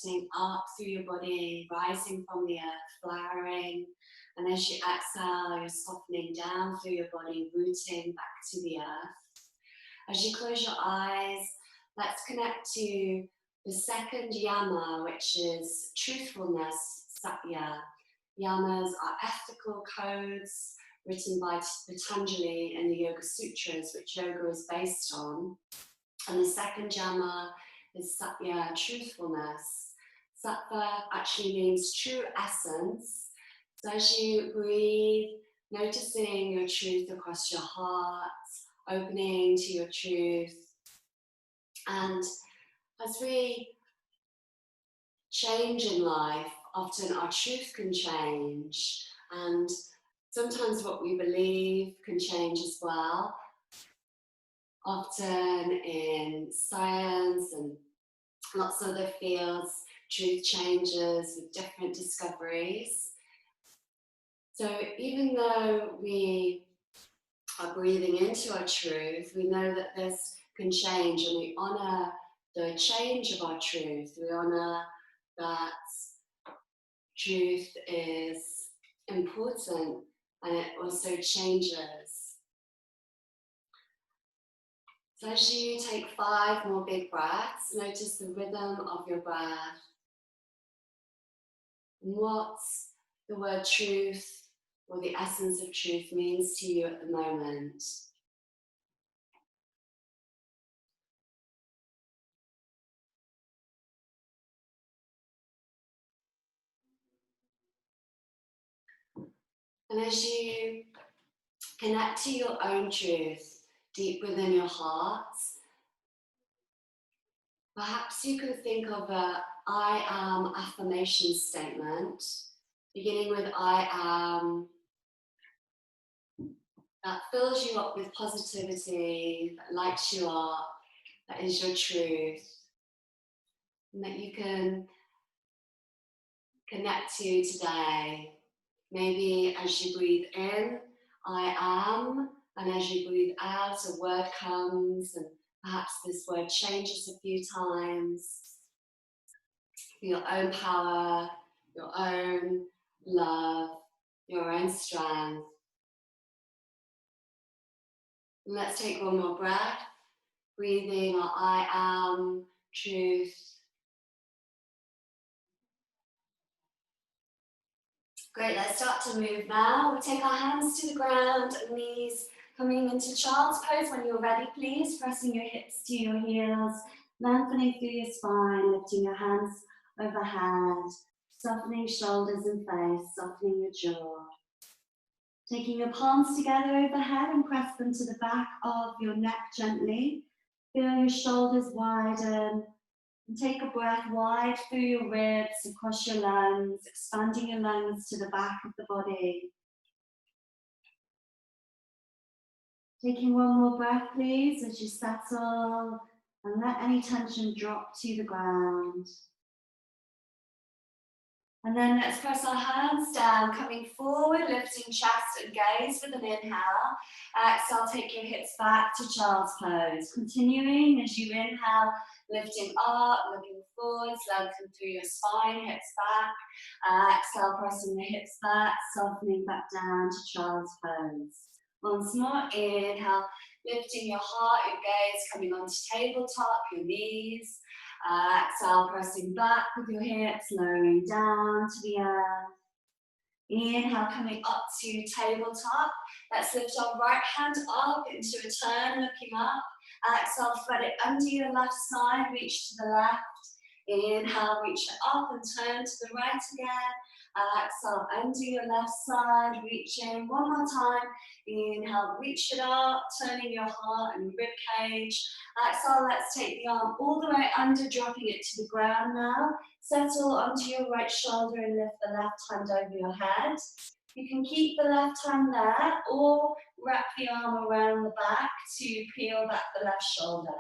lifting up through your body, rising from the earth, flowering. And as you exhale, you're softening down through your body, rooting back to the earth. As you close your eyes, let's connect to the second yama, which is truthfulness, Satya. Yamas are ethical codes written by Patanjali in the Yoga Sutras, which yoga is based on. And the second yama is Satya, truthfulness. Sattva actually means true essence. So as you breathe, noticing your truth across your heart, opening to your truth. And as we change in life, often our truth can change, and sometimes what we believe can change as well. Often in science and lots of other fields, truth changes with different discoveries. So even though we are breathing into our truth, we know that this can change, and we honor the change of our truth. We honor that truth is important and it also changes. So as you take 5 more big breaths, notice the rhythm of your breath. And what the word truth or the essence of truth means to you at the moment. And as you connect to your own truth deep within your heart, perhaps you can think of a I am affirmation statement, beginning with I am, that fills you up with positivity, that lights you up, that is your truth, and that you can connect to today. Maybe as you breathe in, I am, and as you breathe out, a word comes, and perhaps this word changes a few times. For your own power, your own love, your own strength. And let's take one more breath, breathing our I am truth. Great, let's start to move now. We'll take our hands to the ground and knees coming into child's pose. When you're ready, please, pressing your hips to your heels, lengthening through your spine, lifting your hands overhead, softening shoulders and face, softening your jaw. Taking your palms together overhead and press them to the back of your neck gently. Feel your shoulders widen. And take a breath wide through your ribs, across your lungs, expanding your lungs to the back of the body. Taking one more breath, please, as you settle and let any tension drop to the ground. And then let's press our hands down, coming forward, lifting chest and gaze with an inhale. Exhale, take your hips back to child's pose. Continuing as you inhale, lifting up, looking forwards, lengthen through your spine, hips back. Exhale, pressing the hips back, softening back down to child's pose. Once more, inhale, lifting your heart, your gaze coming onto tabletop, your knees. Exhale, pressing back with your hips, lowering down to the earth. Inhale, coming up to tabletop. Let's lift our right hand up into a turn, looking up. Exhale, thread it under your left side, reach to the left. Inhale, reach it up and turn to the right again. Exhale, under your left side, reaching one more time. Inhale, reach it up, turning your heart and rib cage. Exhale, let's take the arm all the way under, dropping it to the ground now. Settle onto your right shoulder and lift the left hand over your head. You can keep the left hand there or wrap the arm around the back to peel back the left shoulder.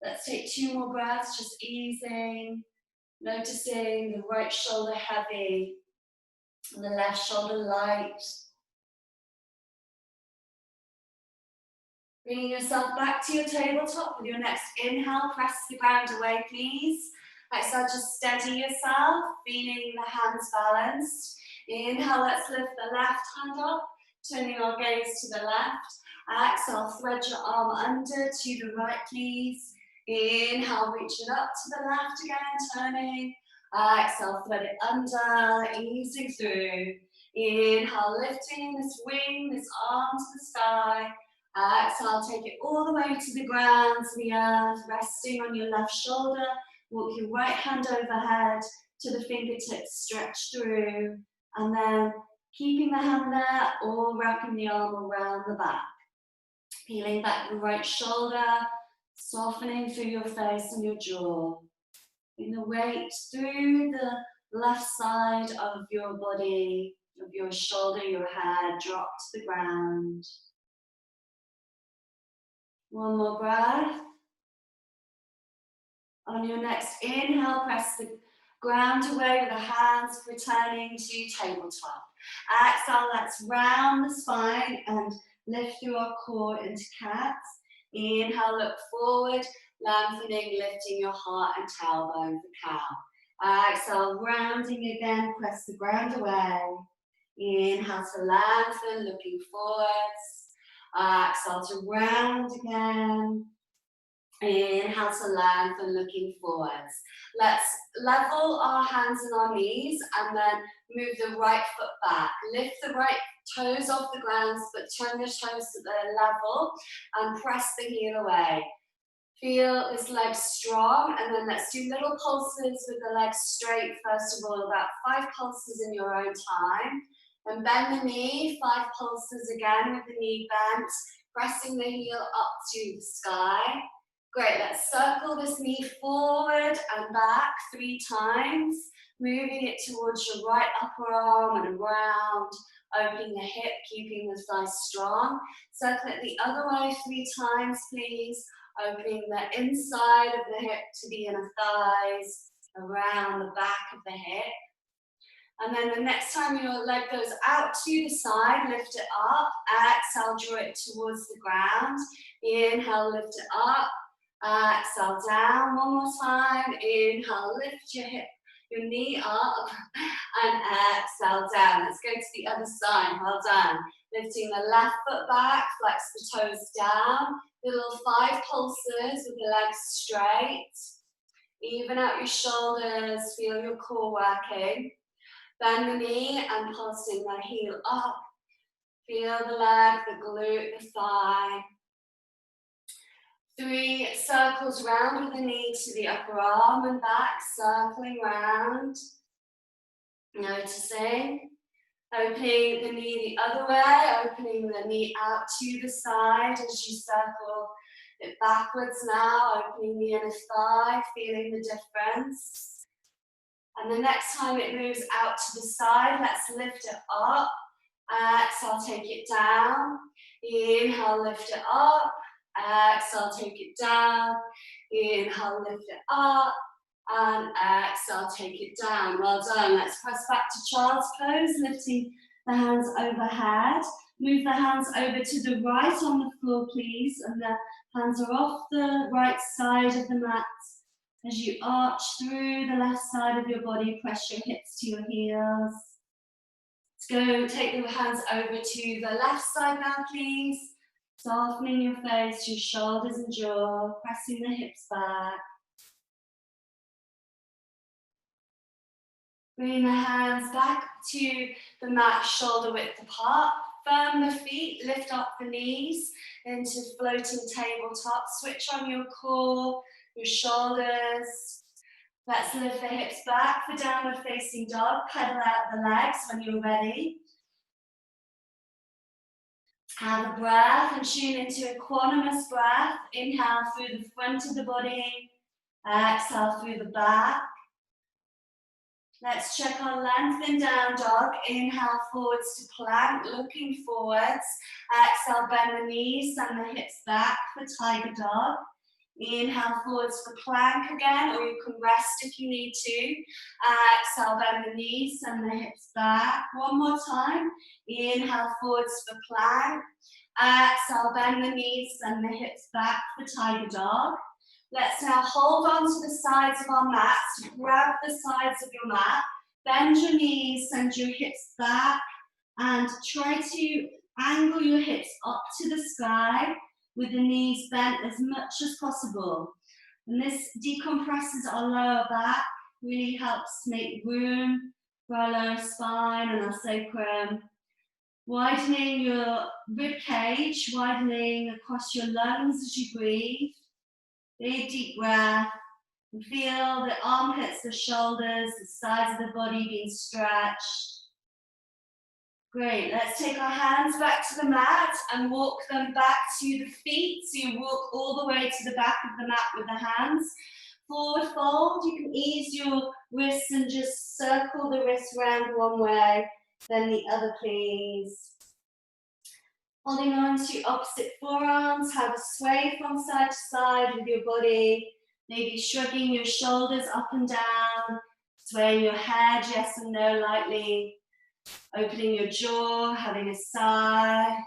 Let's take 2 more breaths, just easing, noticing the right shoulder heavy and the left shoulder light. Bringing yourself back to your tabletop with your next inhale, press the ground away, please. Exhale, just steady yourself, feeling the hands balanced. Inhale, let's lift the left hand up, turning our gaze to the left. Exhale, thread your arm under to the right, please. Inhale, reach it up to the left again, turning. Exhale, thread it under, easing through. Inhale, lifting this wing, this arm to the sky. Exhale, take it all the way to the ground, to the earth, resting on your left shoulder. Walk your right hand overhead to the fingertips, stretch through. And then keeping the hand there or wrapping the arm around the back. Peeling back the right shoulder, softening through your face and your jaw. Bring the weight through the left side of your body, of your shoulder, your head, drop to the ground. One more breath. On your next inhale, press the ground away with the hands, returning to tabletop. Exhale, let's round the spine and lift through our core into cats. Inhale, look forward, lengthening, lifting your heart and tailbone for cow. Exhale, rounding again, press the ground away. Inhale to lengthen, looking forwards. Exhale to round again. Inhale to lengthen, looking forwards. Let's level our hands and our knees and then move the right foot back. Lift the right toes off the ground, but turn the toes to the level and press the heel away. Feel this leg strong, and then let's do little pulses with the legs straight first of all, about 5 pulses in your own time. Then bend the knee, 5 pulses again with the knee bent, pressing the heel up to the sky. Great, let's circle this knee forward and back 3 times, moving it towards your right upper arm and around, opening the hip, keeping the thighs strong. Circle it the other way 3 times, please, opening the inside of the hip to the inner thighs, around the back of the hip. And then the next time your leg goes out to the side, lift it up. Exhale, draw it towards the ground. Inhale, lift it up. Exhale, down. One more time. Inhale, lift your hip, your knee up. And exhale, down. Let's go to the other side. Well done. Lifting the left foot back, flex the toes down. Little 5 pulses with the legs straight. Even out your shoulders, feel your core working. Bend the knee and pulsing the heel up. Feel the leg, the glute, the thigh. 3 circles round with the knee to the upper arm and back, circling round. Noticing. Opening the knee the other way, opening the knee out to the side as you circle it backwards now, opening the inner thigh, feeling the difference. And the next time it moves out to the side, let's lift it up. Exhale, take it down. Inhale, lift it up. Exhale, take it down. Inhale, lift it up. And exhale, take it down. Well done. Let's press back to child's pose, lifting the hands overhead. Move the hands over to the right on the floor, please. And the hands are off the right side of the mat. As you arch through the left side of your body, press your hips to your heels. Let's go, take the hands over to the left side now, please. Softening your face, your shoulders and jaw, pressing the hips back. Bring the hands back to the mat, shoulder width apart. Firm the feet, lift up the knees into floating tabletop. Switch on your core, your shoulders. Let's lift the hips back for downward facing dog. Pedal out the legs when you're ready. Have a breath and tune into equanimous breath. Inhale through the front of the body. Exhale through the back. Let's check our length in down dog. Inhale forwards to plank, looking forwards. Exhale, bend the knees and the hips back for tiger dog. Inhale forwards for plank again, or you can rest if you need to. Exhale, bend the knees and the hips back. One more time. Inhale forwards for plank. Exhale, bend the knees and the hips back for tiger dog. Let's now hold on to the sides of our mats. Grab the sides of your mat. Bend your knees, send your hips back, and try to angle your hips up to the sky with the knees bent as much as possible. And this decompresses our lower back, really helps make room for our lower spine and our sacrum. Widening your rib cage, widening across your lungs as you breathe. Big deep breath. And feel the armpits, the shoulders, the sides of the body being stretched. Great, let's take our hands back to the mat and walk them back to the feet. So you walk all the way to the back of the mat with the hands. Forward fold, you can ease your wrists and just circle the wrists around one way, then the other please. Holding on to your opposite forearms, have a sway from side to side with your body. Maybe shrugging your shoulders up and down, swaying your head yes and no lightly. Opening your jaw, having a sigh.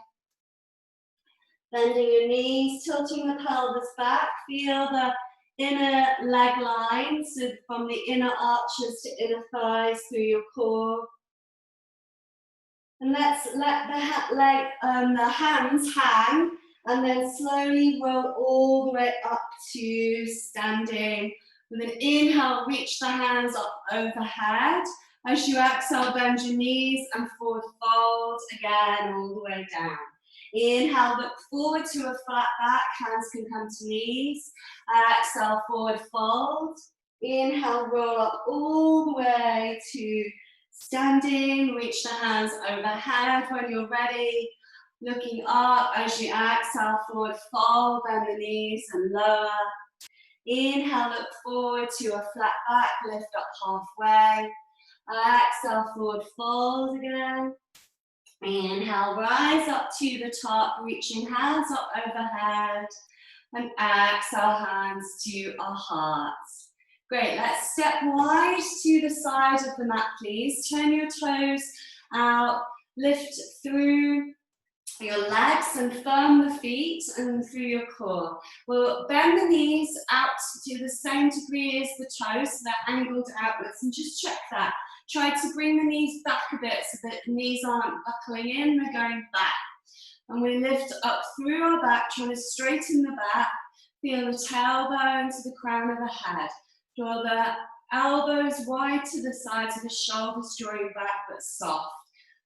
Bending your knees, tilting the pelvis back. Feel the inner leg line, so from the inner arches to inner thighs through your core. And let's let the hands hang, and then slowly roll all the way up to standing. With an inhale, reach the hands up overhead. As you exhale, bend your knees and forward fold again all the way down. Inhale, look forward to a flat back, hands can come to knees. Exhale, forward fold. Inhale, roll up all the way to standing, reach the hands overhead when you're ready. Looking up as you exhale, forward fold, bend the knees and lower. Inhale, look forward to a flat back, lift up halfway. Exhale, forward fold again. Inhale, rise up to the top, reaching hands up overhead. And exhale, hands to our hearts. Great, let's step wide to the side of the mat, please. Turn your toes out, lift through your legs and firm the feet and through your core. We'll bend the knees out to the same degree as the toes, so they're angled outwards, and just check that. Try to bring the knees back a bit so that the knees aren't buckling in, they're going back. And we lift up through our back, trying to straighten the back. Feel the tailbone to the crown of the head. Draw the elbows wide to the sides of the shoulders, drawing back but soft.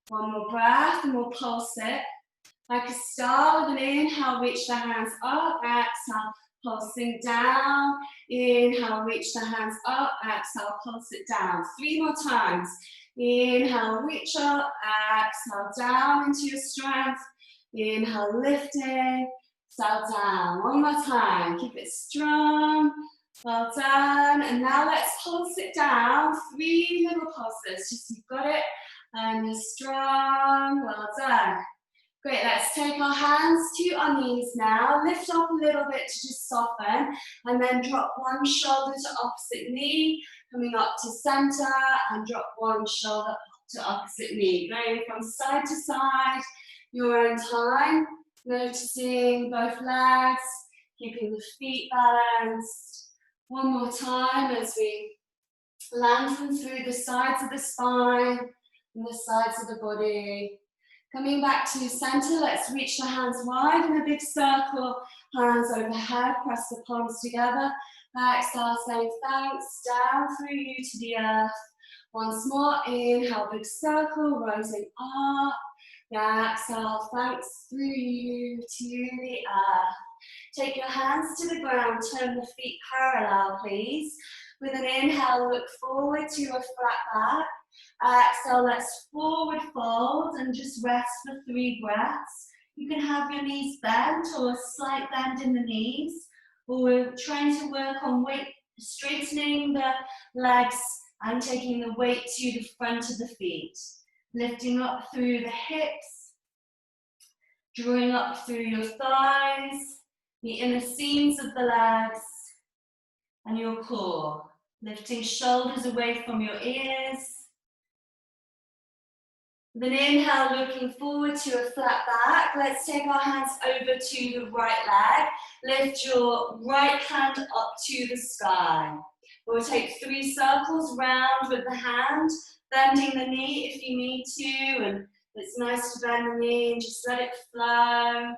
One more breath and we'll pulse it. Like a star with an inhale, reach the hands up, exhale, pulsing down. Inhale, reach the hands up, exhale, pulse it down. 3 more times. Inhale, reach up, exhale, down into your strength. Inhale, lifting, exhale, down. One more time, keep it strong. Well done, and now let's pulse it down. 3 little pulses, just you've got it, and you're strong, well done. Great, let's take our hands to our knees now. Lift up a little bit to just soften, and then drop one shoulder to opposite knee, coming up to center, and drop one shoulder to opposite knee. Going from side to side, your own time, noticing both legs, keeping the feet balanced. One more time as we lengthen through the sides of the spine and the sides of the body. Coming back to center, let's reach the hands wide in a big circle, hands overhead, press the palms together. Exhale, saying thanks, down through you to the earth. Once more, inhale, big circle, rising up. Exhale, thanks through you to the earth. Take your hands to the ground, turn the feet parallel, please. With an inhale, look forward to a flat back. Exhale, let's forward fold and just rest for 3 breaths. You can have your knees bent or a slight bend in the knees, or we're trying to work on straightening the legs and taking the weight to the front of the feet. Lifting up through the hips, drawing up through your thighs, the inner seams of the legs, and your core. Lifting shoulders away from your ears. With an inhale, looking forward to a flat back. Let's take our hands over to the right leg. Lift your right hand up to the sky. We'll take 3 circles round with the hand, bending the knee if you need to, and it's nice to bend the knee and just let it flow.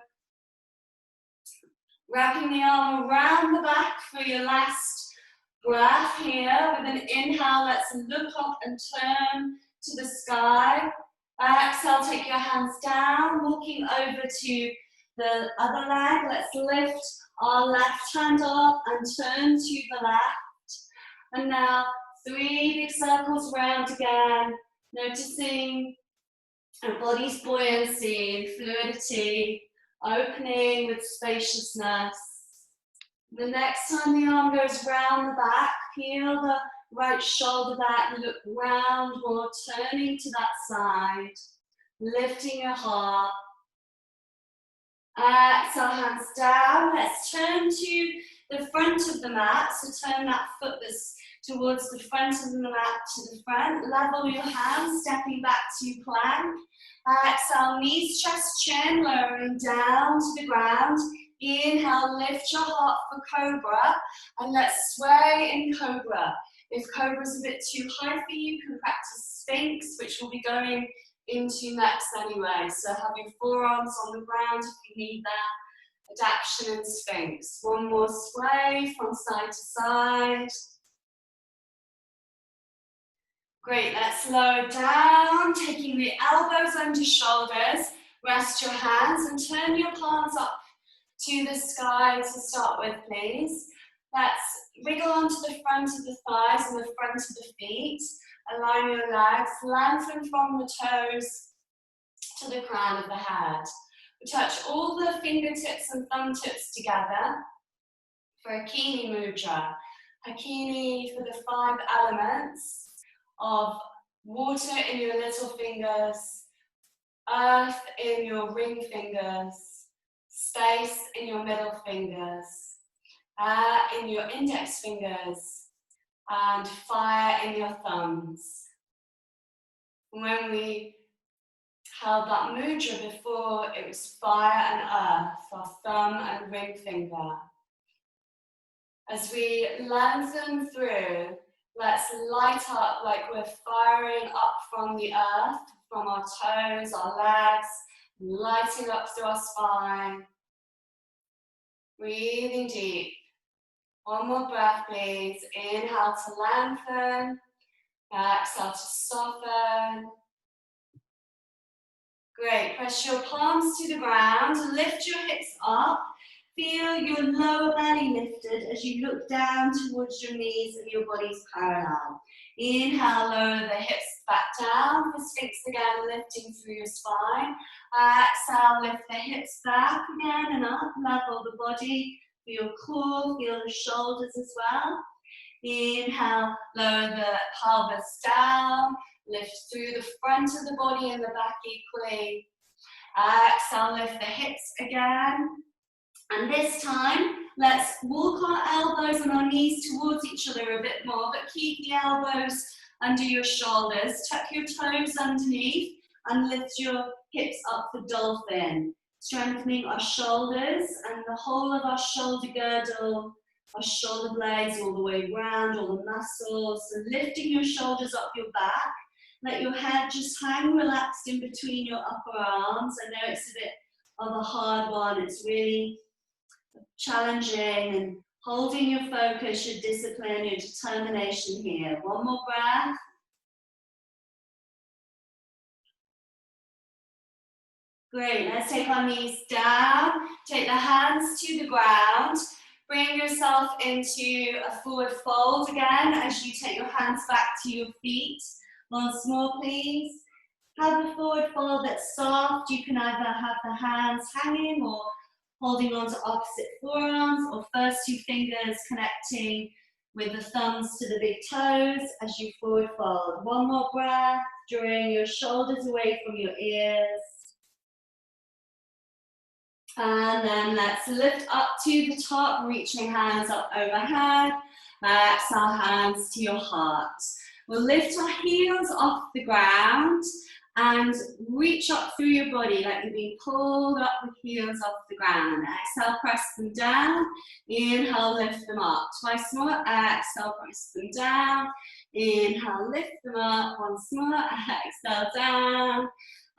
Wrapping the arm around the back for your last breath here. With an inhale, let's look up and turn to the sky. Exhale, take your hands down, walking over to the other leg. Let's lift our left hand up and turn to the left. And now 3 big circles round again, noticing our body's buoyancy and fluidity, opening with spaciousness. The next time the arm goes round the back, peel the right shoulder back, look round or turning to that side, lifting your heart. Exhale, hands down. Let's turn to the front of the mat. So turn that foot that's towards the front of the mat to the front. Level your hands, stepping back to plank. Exhale, knees, chest, chin, lowering down to the ground. Inhale, lift your heart for cobra, and let's sway in cobra. If cobra is a bit too high for you, you can practice sphinx, which will be going into next anyway. So have your forearms on the ground if you need that adaptation in sphinx. One more sway from side to side. Great, let's lower down, taking the elbows under shoulders. Rest your hands and turn your palms up to the sky to start with, please. Let's wriggle onto the front of the thighs and the front of the feet. Align your legs, lengthen from the toes to the crown of the head. We touch all the fingertips and thumb tips together for Hakini Mudra. Hakini for the 5 elements of water in your little fingers, earth in your ring fingers, space in your middle fingers, air in your index fingers, and fire in your thumbs. When we held that mudra before, it was fire and earth, our thumb and ring finger. As we lengthen through, let's light up like we're firing up from the earth, from our toes, our legs, lighting up through our spine. Breathing deep. One more breath, please. Inhale to lengthen. Exhale to soften. Great. Press your palms to the ground. Lift your hips up. Feel your lower belly lifted as you look down towards your knees and your body's parallel. Inhale, lower the hips back down for Sphinx again, lifting through your spine. Exhale, lift the hips back again and up. Level the body. Feel core, feel the shoulders as well. Inhale, lower the pelvis down. Lift through the front of the body and the back equally. Exhale, lift the hips again. And this time, let's walk our elbows and our knees towards each other a bit more, but keep the elbows under your shoulders. Tuck your toes underneath and lift your hips up for dolphin. Strengthening our shoulders and the whole of our shoulder girdle, our shoulder blades all the way around, all the muscles. So lifting your shoulders up your back. Let your head just hang relaxed in between your upper arms. I know it's a bit of a hard one. It's really challenging, and holding your focus, your discipline, your determination here. One more breath. Great, let's take our knees down, take the hands to the ground, bring yourself into a forward fold again as you take your hands back to your feet. Once more, please. Have a forward fold that's soft. You can either have the hands hanging or holding on to opposite forearms, or first 2 fingers connecting with the thumbs to the big toes as you forward fold. One more breath, drawing your shoulders away from your ears. And then let's lift up to the top, reaching hands up overhead. Exhale, hands to your heart. We'll lift our heels off the ground and reach up through your body like you're being pulled up with heels off the ground. Exhale, press them down. Inhale, lift them up. Twice more. Exhale, press them down. Inhale, lift them up. Once more. Exhale, down.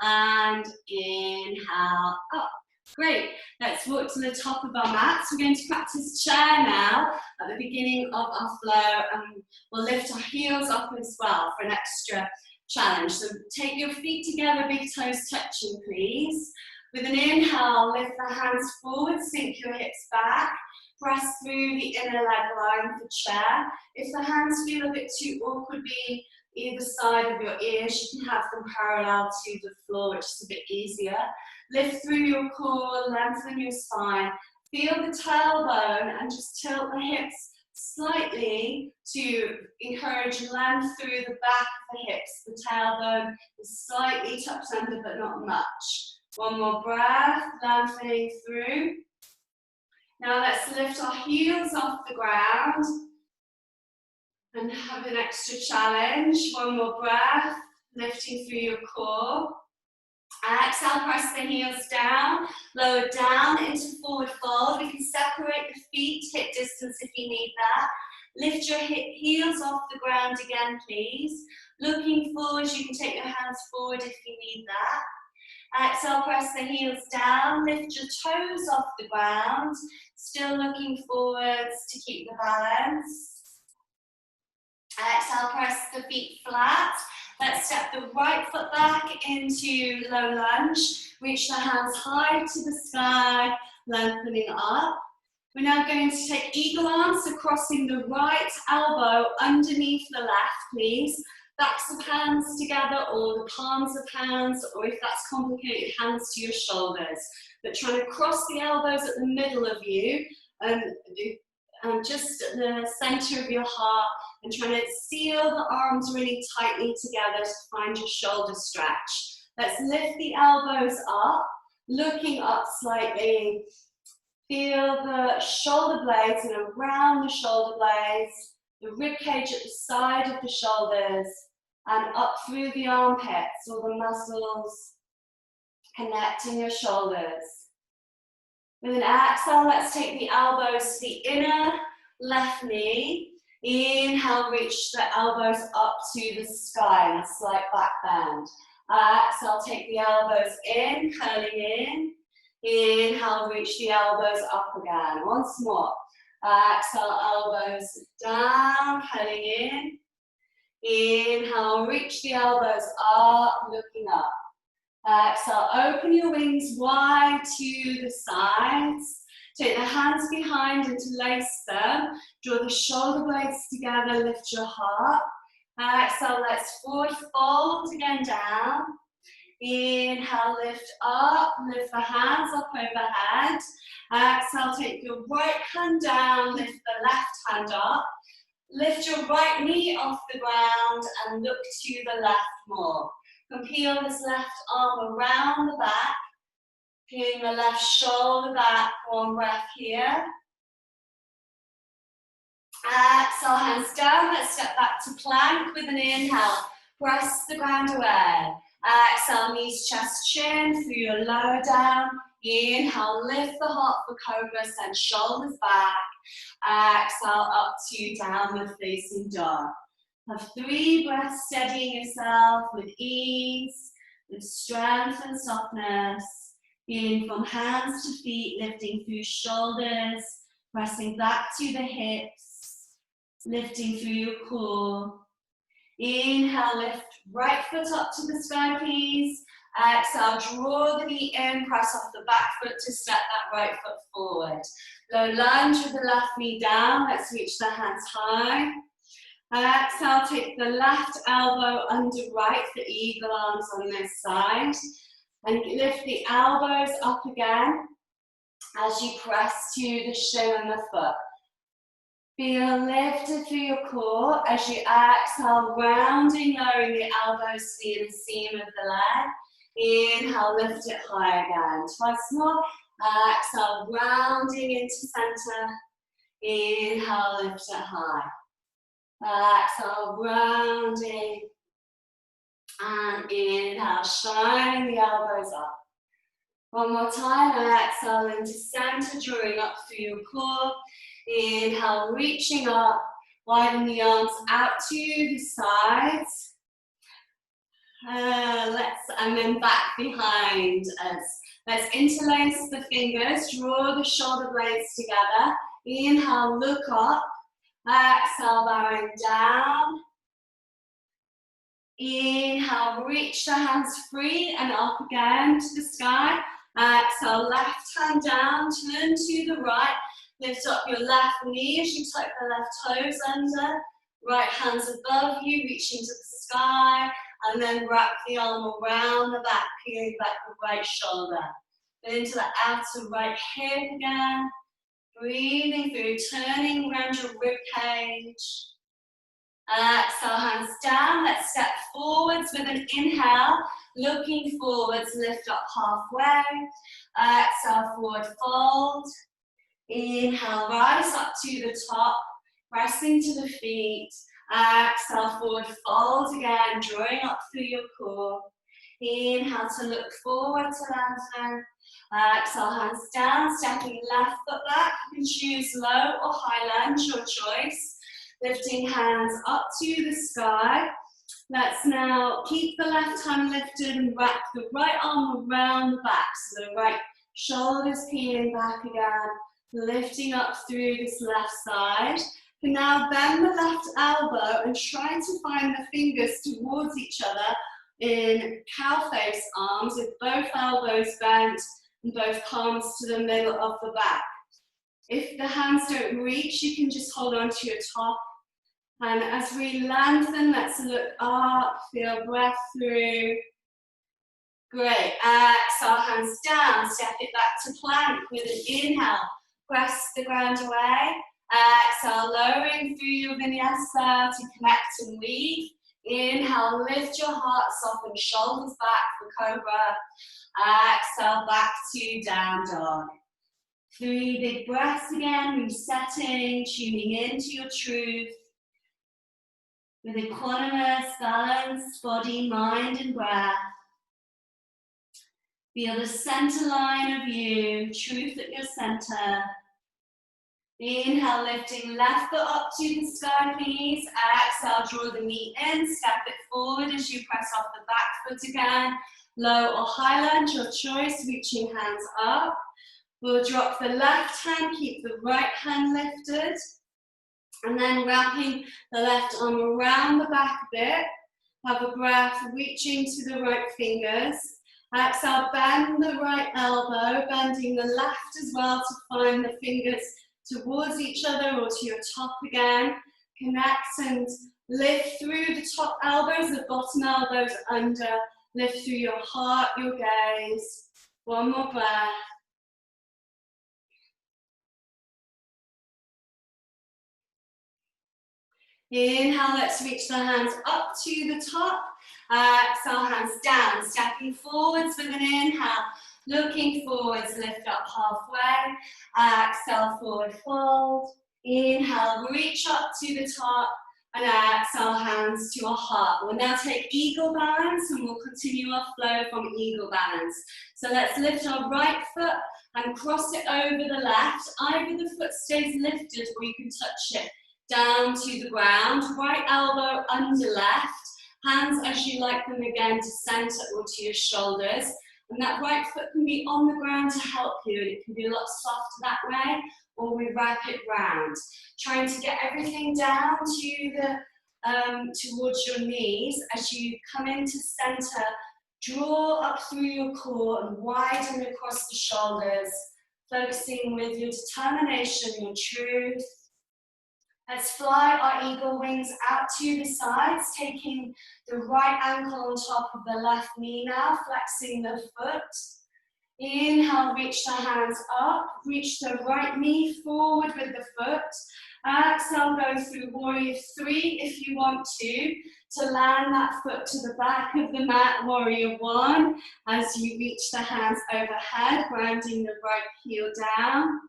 And inhale, up. Great. Let's walk to the top of our mats. We're going to practice chair now at the beginning of our flow, and we'll lift our heels up as well for an extra challenge. So take your feet together, big toes touching, please. With an inhale, lift the hands forward, sink your hips back, press through the inner leg line for chair. If the hands feel a bit too awkward, be either side of your ears, you can have them parallel to the floor, which is a bit easier. Lift through your core, lengthen your spine. Feel the tailbone and just tilt the hips slightly to encourage length through the back of the hips. The tailbone is slightly tucked under, but not much. One more breath, lengthening through. Now let's lift our heels off the ground and have an extra challenge. One more breath, lifting through your core. Exhale, press the heels down, lower down into forward fold. We can separate the feet, hip distance if you need that. Lift your heels off the ground again, please. Looking forward, you can take your hands forward if you need that. Exhale, press the heels down, lift your toes off the ground. Still looking forwards to keep the balance. Exhale, press the feet flat. Let's step the right foot back into low lunge. Reach the hands high to the sky, lengthening up. We're now going to take eagle arms, so crossing the right elbow underneath the left, please. Backs of hands together, or the palms of hands, or if that's complicated, hands to your shoulders. But trying to cross the elbows at the middle of you, and just at the center of your heart, and trying to seal the arms really tightly together to find your shoulder stretch. Let's lift the elbows up, looking up slightly. Feel the shoulder blades and around the shoulder blades, the rib cage at the side of the shoulders, and up through the armpits, all the muscles connecting your shoulders. With an exhale, let's take the elbows to the inner left knee. Inhale, reach the elbows up to the sky in a slight back bend. Exhale, take the elbows in, curling in. Inhale, reach the elbows up again. Once more. Exhale, elbows down, curling in. Inhale, reach the elbows up, looking up. Exhale, open your wings wide to the sides. Take the hands behind, interlace them. Draw the shoulder blades together, lift your heart. Exhale, let's forward fold again down. Inhale, lift up, lift the hands up overhead. Exhale, take your right hand down, lift the left hand up. Lift your right knee off the ground and look to the left more. And peel this left arm around the back. Peeling the left shoulder back, one breath here. Exhale, hands down, let's step back to plank with an inhale. Press the ground away. Exhale, knees, chest, chin, through your lower down. Inhale, lift the heart for cobra, send shoulders back. Exhale, up to downward facing dog. Have 3 breaths, steadying yourself with ease, with strength and softness. In from hands to feet, lifting through shoulders, pressing back to the hips, lifting through your core. Inhale, lift right foot up to the sky, please. Exhale, draw the knee in, press off the back foot to step that right foot forward. Low lunge with the left knee down. Let's reach the hands high. Exhale, take the left elbow under right for eagle arms on this side. And lift the elbows up again as you press to the shin and the foot. Feel lifted through your core as you exhale, rounding, lowering the elbows to the inner seam of the leg. Inhale, lift it high again. Twice more. Exhale, rounding into center. Inhale, lift it high. Exhale, rounding. And inhale, shine the elbows up. One more time, exhale into center, drawing up through your core. Inhale, reaching up, widen the arms out to the sides. And then back behind us. Let's interlace the fingers, draw the shoulder blades together. Inhale, look up. Exhale, bowing down. Inhale, reach the hands free and up again to the sky. Exhale, left hand down, turn to the right. Lift up your left knee as you tuck the left toes under. Right hand's above you, reaching to the sky. And then wrap the arm around the back, peeling back the right shoulder. Then into the outer right hip again. Breathing through, turning around your rib cage. Exhale, hands down. Let's step forwards with an inhale. Looking forwards, lift up halfway. Exhale, forward fold. Inhale, rise up to the top, pressing to the feet. Exhale, forward fold again, drawing up through your core. Inhale to look forward to lantern. Exhale, hands down, stepping left foot back. You can choose low or high lunge, your choice. Lifting hands up to the sky. Let's now keep the left hand lifted and wrap the right arm around the back. So the right shoulders peeling back again, lifting up through this left side. You can now bend the left elbow and try to find the fingers towards each other in cow face arms with both elbows bent and both palms to the middle of the back. If the hands don't reach, you can just hold on to your top. And as we lengthen, let's look up, feel breath through. Great. Exhale, hands down, step it back to plank with an inhale. Press the ground away. Exhale, lowering through your vinyasa to connect and weave. Inhale, lift your heart, soften shoulders back for cobra. Exhale, back to down dog. 3 big breaths again, resetting, tuning into your truth. With equanimous, balanced body, mind, and breath. Feel the center line of you, truth at your center. Inhale, lifting left foot up to the sky, please. Exhale, draw the knee in, step it forward as you press off the back foot again. Low or high lunge, your choice, reaching hands up. We'll drop the left hand, keep the right hand lifted. And then wrapping the left arm around the back a bit. Have a breath, reaching to the right fingers. Exhale, bend the right elbow, bending the left as well to find the fingers towards each other or to your top again. Connect and lift through the top elbows, the bottom elbows under. Lift through your heart, your gaze. One more breath. Inhale, let's reach the hands up to the top. Exhale, hands down, stepping forwards with an inhale. Looking forwards, lift up halfway. Exhale, forward fold. Inhale, reach up to the top. And exhale, hands to your heart. We'll now take eagle balance and we'll continue our flow from eagle balance. So let's lift our right foot and cross it over the left. Either the foot stays lifted or you can touch it down to the ground, right elbow under left, hands as you like them again to center or to your shoulders. And that right foot can be on the ground to help you, and it can be a lot softer that way, or we wrap it round. Trying to get everything down to the towards your knees as you come into center. Draw up through your core and widen across the shoulders, focusing with your determination, your truth. Let's fly our eagle wings out to the sides, taking the right ankle on top of the left knee now, flexing the foot. Inhale, reach the hands up, reach the right knee forward with the foot. Exhale, go through warrior 3 if you want to land that foot to the back of the mat, warrior 1, as you reach the hands overhead, grounding the right heel down.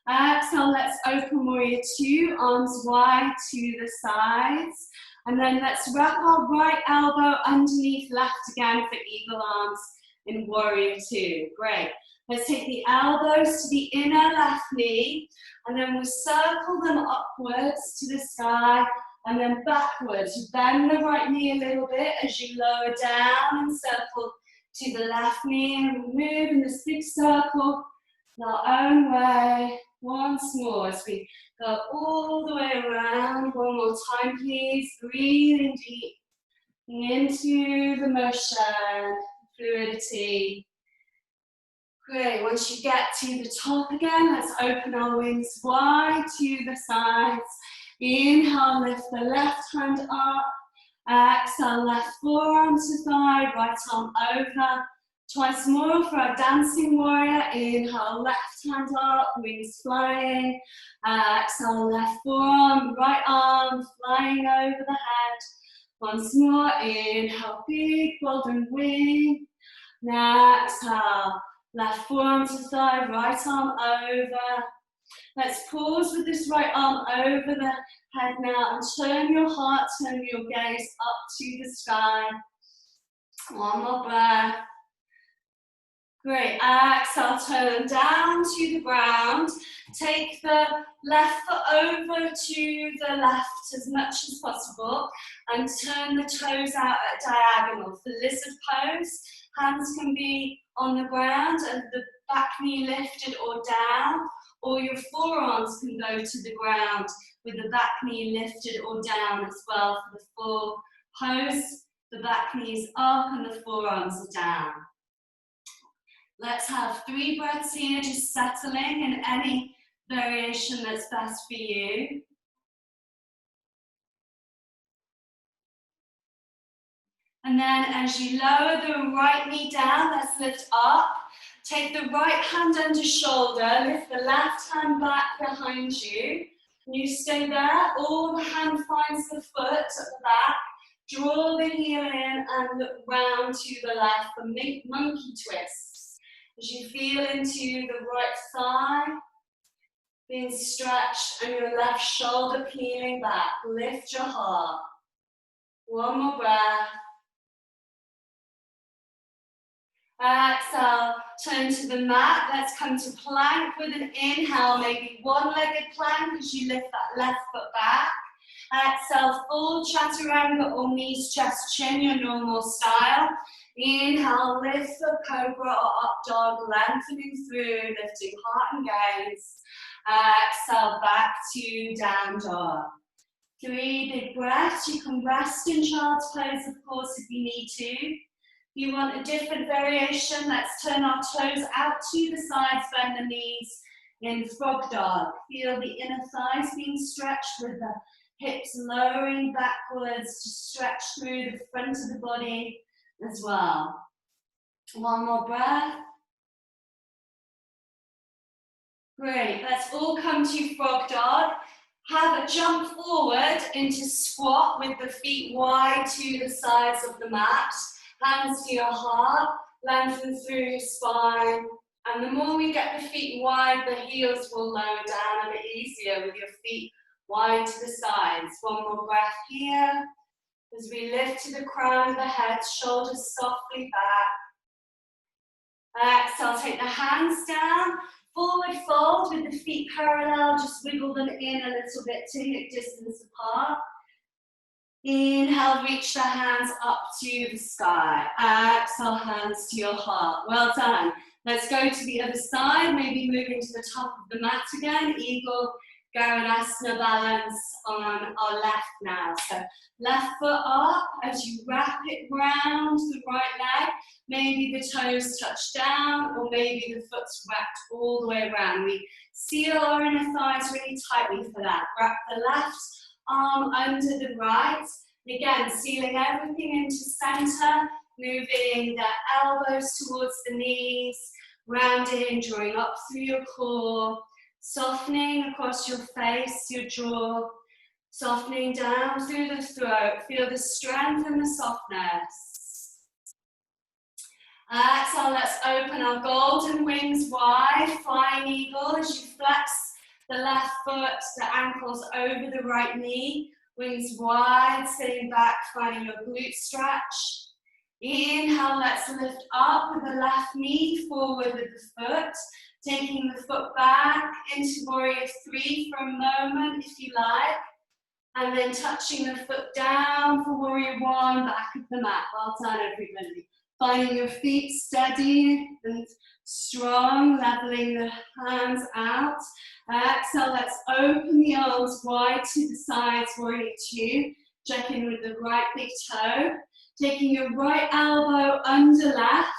Exhale, let's open warrior 2, arms wide to the sides. And then let's wrap our right elbow underneath left again for eagle arms in warrior two. Great. Let's take the elbows to the inner left knee, and then we'll circle them upwards to the sky, and then backwards. You bend the right knee a little bit as you lower down and circle to the left knee, and we move in this big circle in our own way. Once more as we go all the way around. One more time, please. Breathing deep into the motion, fluidity. Great. Once you get to the top again, let's open our wings wide to the sides. Inhale, lift the left hand up. Exhale, left forearm to thigh, right arm over. Twice more for our dancing warrior. Inhale, left hand up, wings flying. Exhale, left forearm, right arm flying over the head. Once more, inhale, big golden wing. Now exhale, left forearm to thigh, right arm over. Let's pause with this right arm over the head now and turn your heart, turn your gaze up to the sky. One more breath. Great, exhale, turn down to the ground. Take the left foot over to the left as much as possible and turn the toes out at diagonal for lizard pose. Hands can be on the ground and the back knee lifted or down, or your forearms can go to the ground with the back knee lifted or down as well for the full pose. The back knee is up and the forearms are down. Let's have 3 breaths here, just settling in any variation that's best for you. And then as you lower the right knee down, let's lift up. Take the right hand under shoulder, lift the left hand back behind you. You stay there, all the hand finds the foot at the back. Draw the heel in and look round to the left for monkey twists. As you feel into the right thigh being stretched and your left shoulder peeling back, lift your heart. One more breath. Exhale, turn to the mat. Let's come to plank with an inhale, maybe one-legged plank as you lift that left foot back. Exhale, full chaturanga or knees, chest, chin, your normal style. Inhale, lift the cobra or up dog, lengthening through, lifting heart and gaze. Exhale, back to down dog. 3 big breaths. You can rest in child's pose, of course, if you need to. If you want a different variation, let's turn our toes out to the sides, bend the knees in frog dog. Feel the inner thighs being stretched with the hips lowering backwards to stretch through the front of the body as well. One more breath. Great, let's all come to frog dog. Have a jump forward into squat with the feet wide to the sides of the mat. Hands to your heart, lengthen through your spine. And the more we get the feet wide, the heels will lower down a bit easier with your feet wide to the sides. One more breath here. As we lift to the crown of the head, shoulders softly back. Exhale, take the hands down. Forward fold with the feet parallel. Just wiggle them in a little bit to hip distance apart. Inhale, reach the hands up to the sky. Exhale, hands to your heart. Well done. Let's go to the other side. Maybe moving to the top of the mat again. Eagle Garudasana balance on our left now. So left foot up as you wrap it round the right leg. Maybe the toes touch down, or maybe the foot's wrapped all the way around. We seal our inner thighs really tightly for that. Wrap the left arm under the right. Again, sealing everything into center, moving the elbows towards the knees, rounding, drawing up through your core, softening across your face, your jaw, softening down through the throat. Feel the strength and the softness. Exhale, let's open our golden wings wide, flying eagle as you flex the left foot, the ankles over the right knee. Wings wide, sitting back, finding your glute stretch. Inhale, let's lift up with the left knee, forward with the foot. Taking the foot back into warrior three for a moment, if you like. And then touching the foot down for warrior one, back of the mat. Well done, everybody. Finding your feet steady and strong, leveling the hands out. Exhale, let's open the arms wide to the sides, warrior two. Check in with the right big toe. Taking your right elbow under left.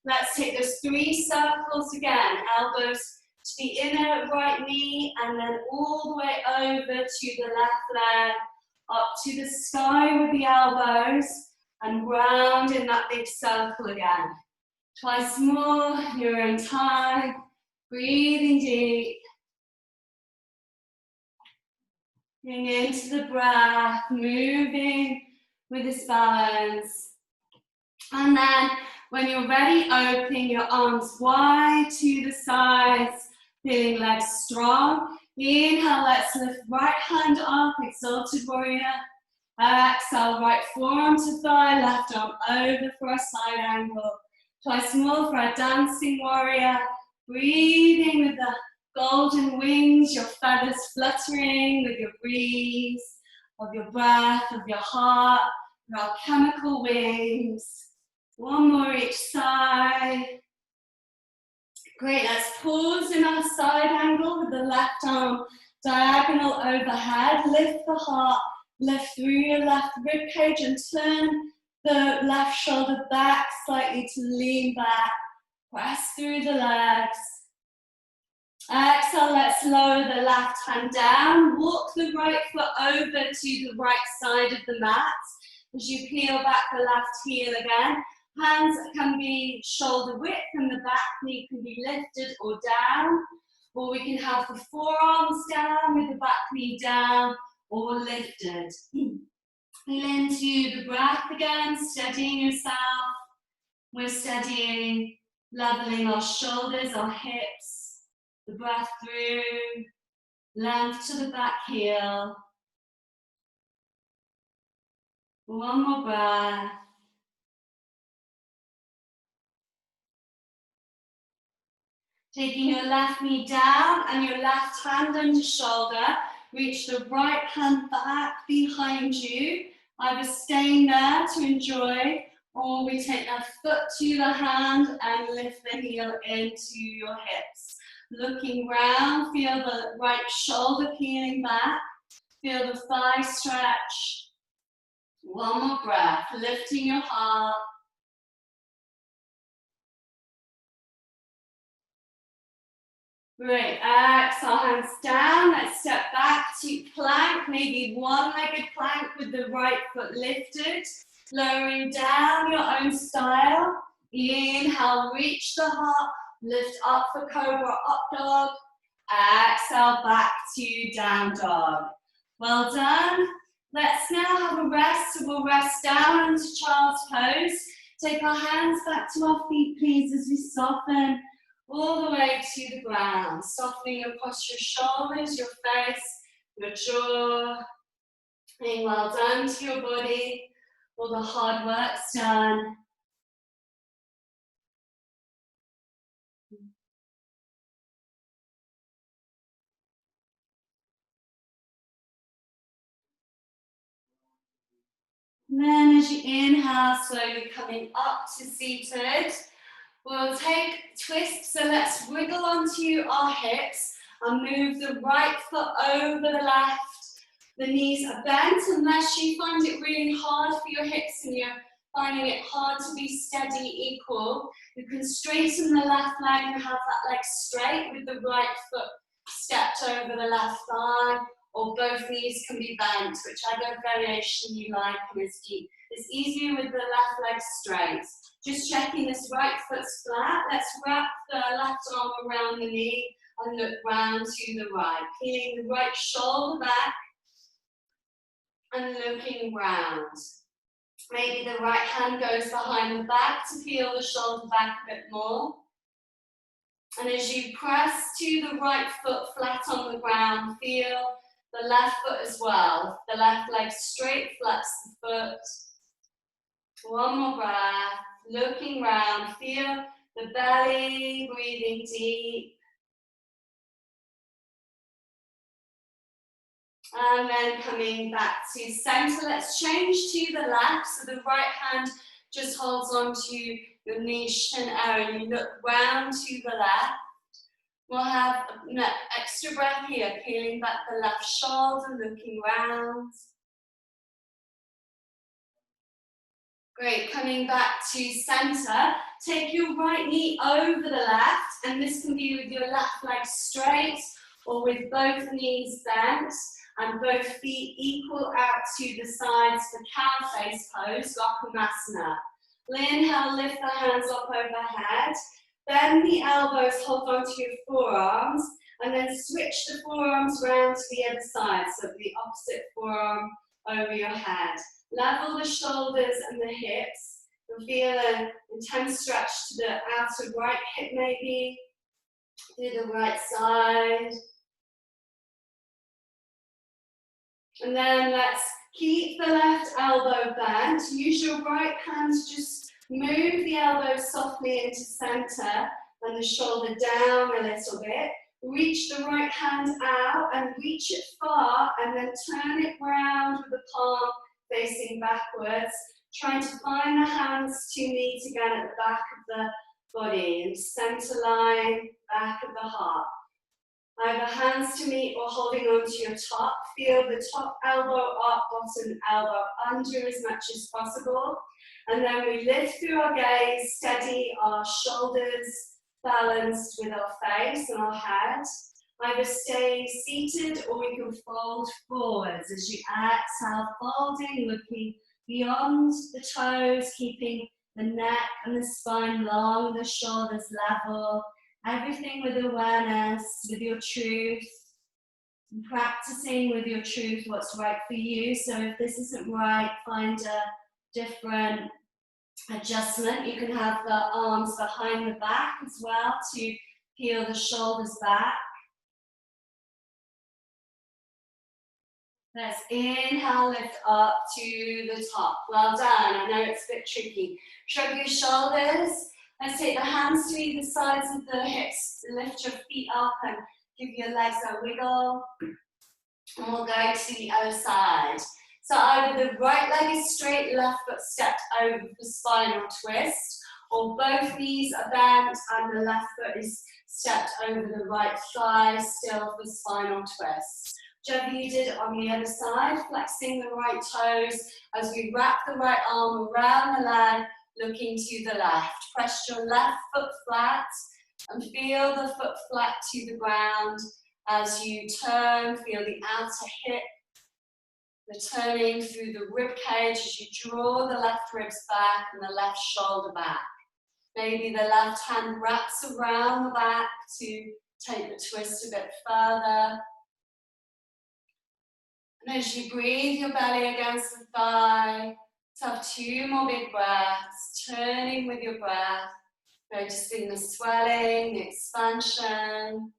Let's take those three circles again. Elbows to the inner right knee and then all the way over to the left leg. Up to the sky with the elbows and round in that big circle again. Twice more, your own time. Breathing deep. Bring into the breath, moving with this balance. And then when you're ready, open your arms wide to the sides, feeling legs strong. Inhale, let's lift right hand up, exalted warrior. Exhale, right forearm to thigh, left arm over for a side angle. Twice more for a dancing warrior. Breathing with the golden wings, your feathers fluttering with your breeze, of your breath, of your heart, your alchemical wings. One more each side. Great, let's pause in our side angle with the left arm diagonal overhead. Lift the heart, lift through your left rib cage and turn the left shoulder back slightly to lean back. Press through the legs. Exhale, let's lower the left hand down. Walk the right foot over to the right side of the mat. As you peel back the left heel again. Hands can be shoulder width and the back knee can be lifted or down. Or we can have the forearms down with the back knee down or lifted. Feel into the breath again, steadying yourself. We're steadying, leveling our shoulders, our hips. The breath through, length to the back heel. One more breath. Taking your left knee down and your left hand under shoulder. Reach the right hand back behind you. Either staying there to enjoy, or we take that foot to the hand and lift the heel into your hips. Looking round, feel the right shoulder peeling back. Feel the thigh stretch. One more breath, lifting your heart. Great, exhale, hands down. Let's step back to plank, maybe one-legged plank with the right foot lifted. Lowering down your own style. Inhale, reach the heart. Lift up for cobra, up dog. Exhale, back to down dog. Well done. Let's now have a rest. So we'll rest down into child's pose. Take our hands back to our feet, please, as we soften all the way to the ground. Softening across your shoulders, your face, your jaw. Being well done to your body. All the hard work's done. And then as you inhale, slowly coming up to seated, we'll take twist. So let's wiggle onto our hips and move the right foot over the left. The knees are bent unless you find it really hard for your hips and you're finding it hard to be steady, equal. You can straighten the left leg and have that leg straight with the right foot stepped over the left thigh, or both knees can be bent, whichever variation you like, and it's easier with the left leg straight. Just checking this right foot's flat. Let's wrap the left arm around the knee and look round to the right. Peeling the right shoulder back and looking round. Maybe the right hand goes behind the back to peel the shoulder back a bit more. And as you press to the right foot flat on the ground, feel the left foot as well. The left leg straight, flex the foot. One more breath, looking round, feel the belly, breathing deep. And then coming back to center, let's change to the left. So the right hand just holds on to your knee shin area. You look round to the left. We'll have an extra breath here, peeling back the left shoulder, looking round. Great, coming back to center. Take your right knee over the left, and this can be with your left leg straight or with both knees bent and both feet equal out to the sides for cow face pose, Gokumasana. Inhale, lift the hands up overhead. Bend the elbows, hold on to your forearms, and then switch the forearms round to the other side, so the opposite forearm over your head. Level the shoulders and the hips. You'll feel an intense stretch to the outer right hip maybe, to the right side. And then let's keep the left elbow bent. Use your right hand to just move the elbow softly into center and the shoulder down a little bit. Reach the right hand out and reach it far, and then turn it round with the palm facing backwards, trying to find the hands to meet again at the back of the body, and center line, back of the heart. Either hands to meet or holding on to your top. Feel the top elbow up, bottom elbow under as much as possible. And then we lift through our gaze, steady our shoulders, balanced with our face and our head. Either stay seated or we can fold forwards as you exhale, folding, looking beyond the toes, keeping the neck and the spine long, the shoulders level. Everything with awareness, with your truth, and practicing with your truth what's right for you. So if this isn't right, find a different adjustment. You can have the arms behind the back as well to peel the shoulders back. Let's inhale, lift up to the top. Well done. I know it's a bit tricky. Shrug your shoulders. Let's take the hands to either sides of the hips. Lift your feet up and give your legs a wiggle. And we'll go to the other side. So either the right leg is straight, left foot stepped over for spinal twist, or both knees are bent and the left foot is stepped over the right thigh, still for spinal twist. Whichever you did on the other side, flexing the right toes as we wrap the right arm around the leg, looking to the left. Press your left foot flat and feel the foot flat to the ground. As you turn, feel the outer hip, the turning through the rib cage as you draw the left ribs back and the left shoulder back. Maybe the left hand wraps around the back to take the twist a bit further. And as you breathe your belly against the thigh, let's have 2 more big breaths, turning with your breath, noticing the swelling, the expansion.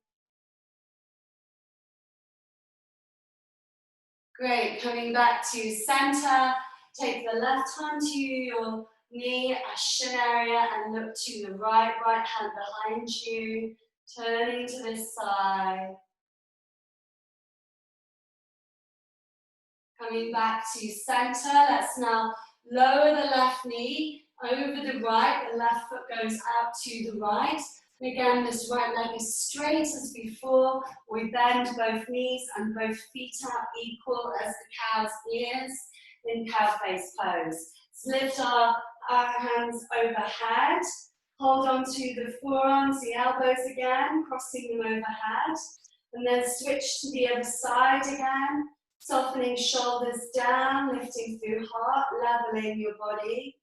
Great, coming back to center, take the left hand to your knee, shin area, and look to the right hand behind you, turning to this side. Coming back to center, let's now lower the left knee over the right, the left foot goes out to the right. And again, this right leg is straight as before. We bend both knees and both feet out equal as the cow's ears in cow face pose. So lift our hands overhead. Hold on to the forearms, the elbows again, crossing them overhead. And then switch to the other side again. Softening shoulders down, lifting through heart, leveling your body.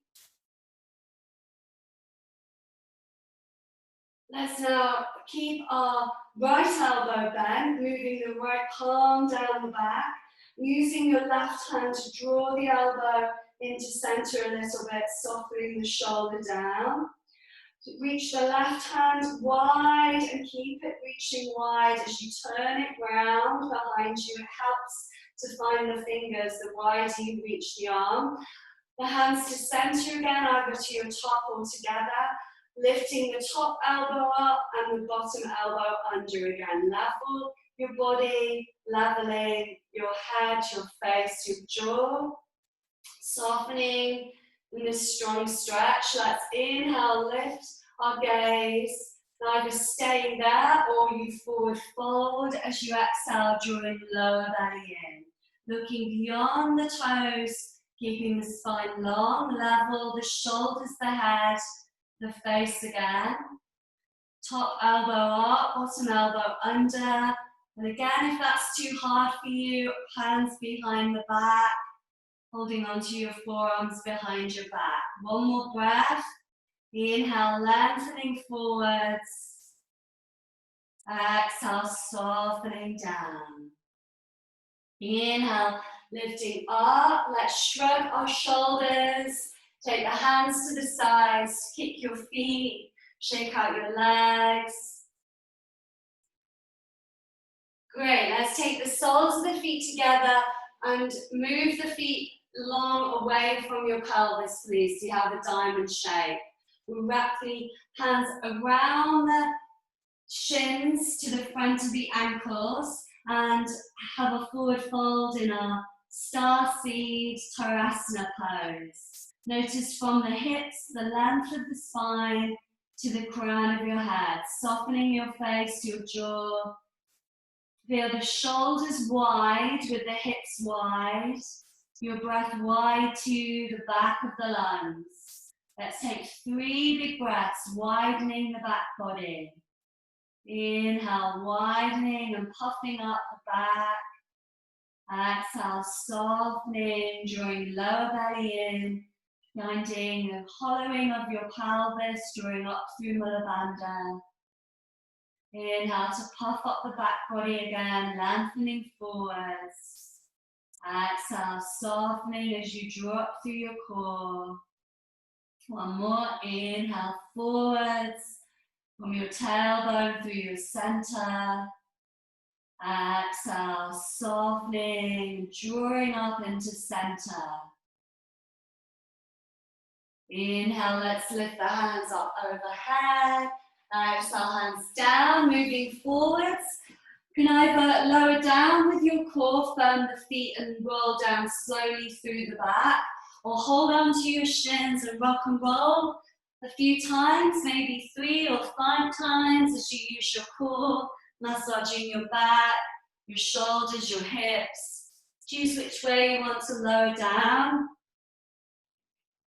Let's now keep our right elbow bent, moving the right palm down the back, using your left hand to draw the elbow into center a little bit, softening the shoulder down. Reach the left hand wide and keep it reaching wide as you turn it round behind you. It helps to find the fingers the wider you reach the arm. The hands to center again, either to your top or together. Lifting the top elbow up and the bottom elbow under again. Level your body, leveling your head, your face, your jaw. Softening in this strong stretch. Let's inhale, lift our gaze. Either staying there or you forward fold as you exhale, drawing the lower belly in. Looking beyond the toes, keeping the spine long, level, the shoulders, the head, the face again. Top elbow up, bottom elbow under. And again, if that's too hard for you, hands behind the back, holding onto your forearms behind your back. One more breath. Inhale, lengthening forwards. Exhale, softening down. Inhale, lifting up. Let's shrug our shoulders. Take the hands to the sides. Kick your feet. Shake out your legs. Great. Let's take the soles of the feet together and move the feet long away from your pelvis, please. So you have a diamond shape. We'll wrap the hands around the shins to the front of the ankles and have a forward fold in a star seed Tadasana pose. Notice from the hips, the length of the spine to the crown of your head, softening your face, your jaw. Feel the shoulders wide with the hips wide. Your breath wide to the back of the lungs. Let's take 3 big breaths, widening the back body. Inhale, widening and puffing up the back. Exhale, softening, drawing lower belly in, finding a hollowing of your pelvis, drawing up through Mula Bandha. Inhale to puff up the back body again, lengthening forwards. Exhale, softening as you draw up through your core. One more, inhale forwards from your tailbone through your center. Exhale, softening, drawing up into center. Inhale, let's lift the hands up overhead. Exhale, hands down, moving forwards. You can either lower down with your core, firm the feet and roll down slowly through the back, or hold on to your shins and rock and roll a few times, maybe 3 or 5 times as you use your core, massaging your back, your shoulders, your hips. Choose which way you want to lower down.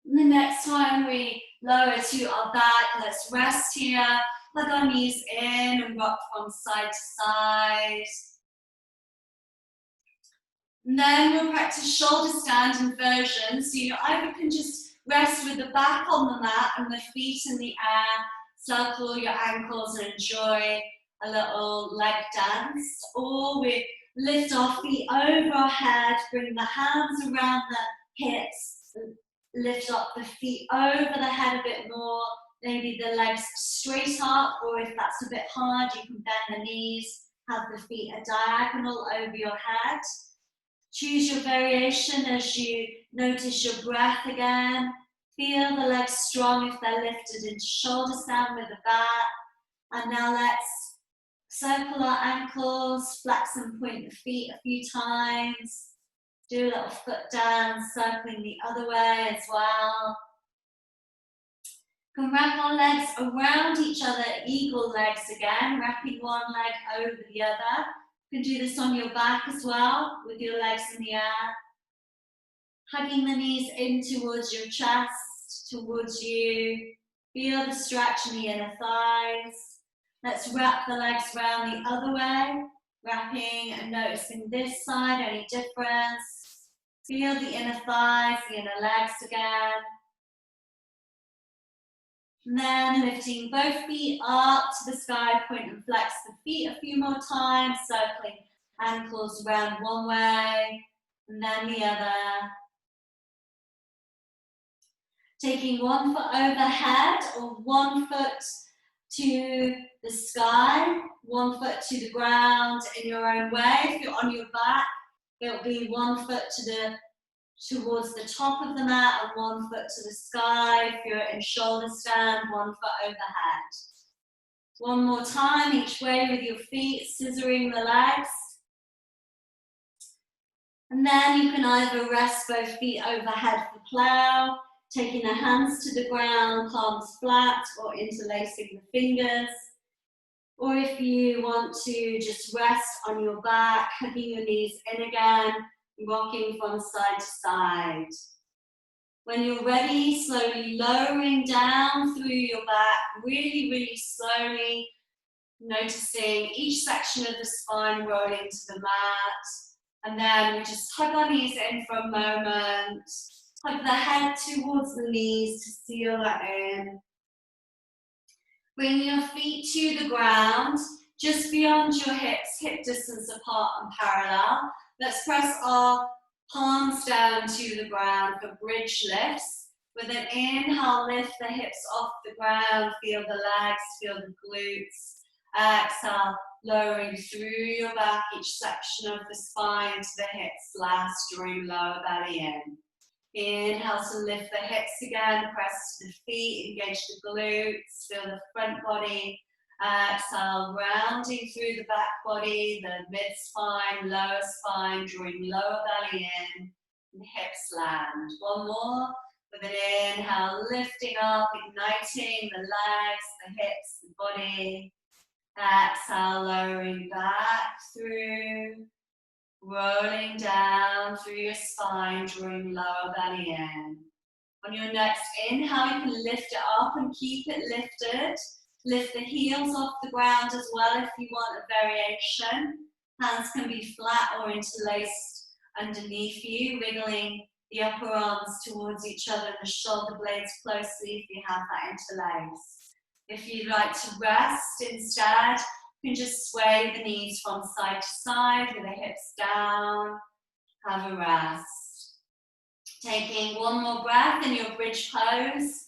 And the next time we lower to our back, let's rest here. Plug our knees in and rock from side to side. And then we'll practice shoulder stand inversion. So you either can just rest with the back on the mat and the feet in the air, circle your ankles and enjoy a little leg dance. Or we lift our feet over our head, bring the hands around the hips, lift up the feet over the head a bit more. Maybe the legs straight up, or if that's a bit hard, you can bend the knees, have the feet a diagonal over your head. Choose your variation as you notice your breath again. Feel the legs strong if they're lifted into shoulder stand with the back. And now let's circle our ankles, flex and point the feet a few times. Do a little foot dance, circling the other way as well. Can wrap our legs around each other, eagle legs again, wrapping one leg over the other. You can do this on your back as well, with your legs in the air. Hugging the knees in towards your chest, towards you. Feel the stretch in the inner thighs. Let's wrap the legs around the other way, wrapping and noticing this side, any difference. Feel the inner thighs, the inner legs again. And then lifting both feet up to the sky, point and flex the feet a few more times, circling ankles around one way and then the other. Taking one foot overhead or 1 foot to the sky, 1 foot to the ground in your own way. If you're on your back, it'll be 1 foot towards the top of the mat and 1 foot to the sky. If you're in shoulder stand, 1 foot overhead. One more time, each way with your feet, scissoring the legs. And then you can either rest both feet overhead for plow, taking the hands to the ground, palms flat, or interlacing the fingers. Or if you want to just rest on your back, hugging your knees in again, rocking from side to side. When you're ready, slowly lowering down through your back, really, really slowly, noticing each section of the spine rolling to the mat. And then we just hug our knees in for a moment. Hug the head towards the knees to seal that in. Bring your feet to the ground, just beyond your hips, hip distance apart and parallel. Let's press our palms down to the ground for bridge lifts. With an inhale, lift the hips off the ground, feel the legs, feel the glutes. Exhale, lowering through your back, each section of the spine to the hips, last drawing lower belly in. Inhale to lift the hips again, press to the feet, engage the glutes, feel the front body. Exhale, rounding through the back body, the mid-spine, lower spine, drawing lower belly in, and hips land. One more, with an inhale, lifting up, igniting the legs, the hips, the body. Exhale, lowering back through, rolling down through your spine, drawing lower belly in. On your next inhale, you can lift it up and keep it lifted. Lift the heels off the ground as well if you want a variation. Hands can be flat or interlaced underneath you, wiggling the upper arms towards each other and the shoulder blades closely if you have that interlace. If you'd like to rest instead, you can just sway the knees from side to side with the hips down. Have a rest. Taking one more breath in your bridge pose.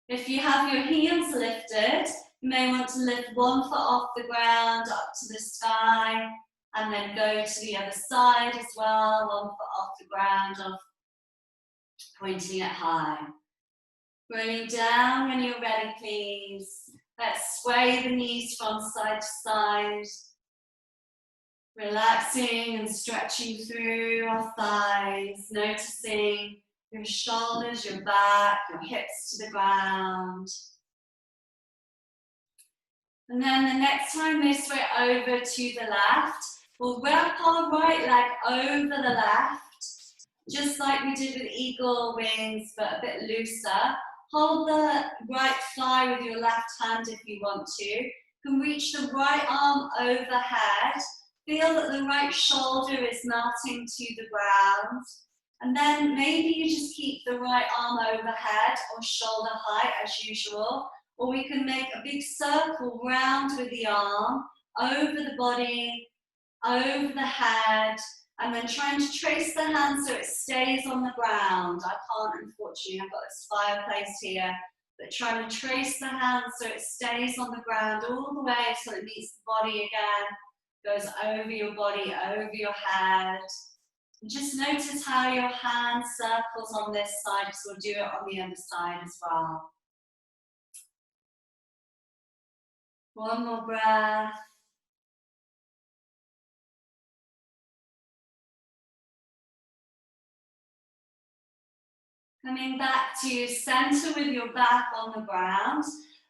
If you have your heels lifted, you may want to lift 1 foot off the ground up to the sky and then go to the other side as well. 1 foot off the ground, pointing it high. Rolling down when you're ready, please. Let's sway the knees from side to side. Relaxing and stretching through our thighs, noticing your shoulders, your back, your hips to the ground. And then the next time we sway over to the left, we'll wrap our right leg over the left, just like we did with eagle wings, but a bit looser. Hold the right thigh with your left hand if you want to. You can reach the right arm overhead. Feel that the right shoulder is melting to the ground. And then maybe you just keep the right arm overhead or shoulder height as usual. Or we can make a big circle round with the arm, over the body, over the head, and then trying to trace the hand so it stays on the ground. I can't, unfortunately, I've got this fireplace here, but trying to trace the hand so it stays on the ground all the way so it meets the body again, goes over your body, over your head. And just notice how your hand circles on this side, because we'll do it on the other side as well. One more breath. Coming back to center with your back on the ground.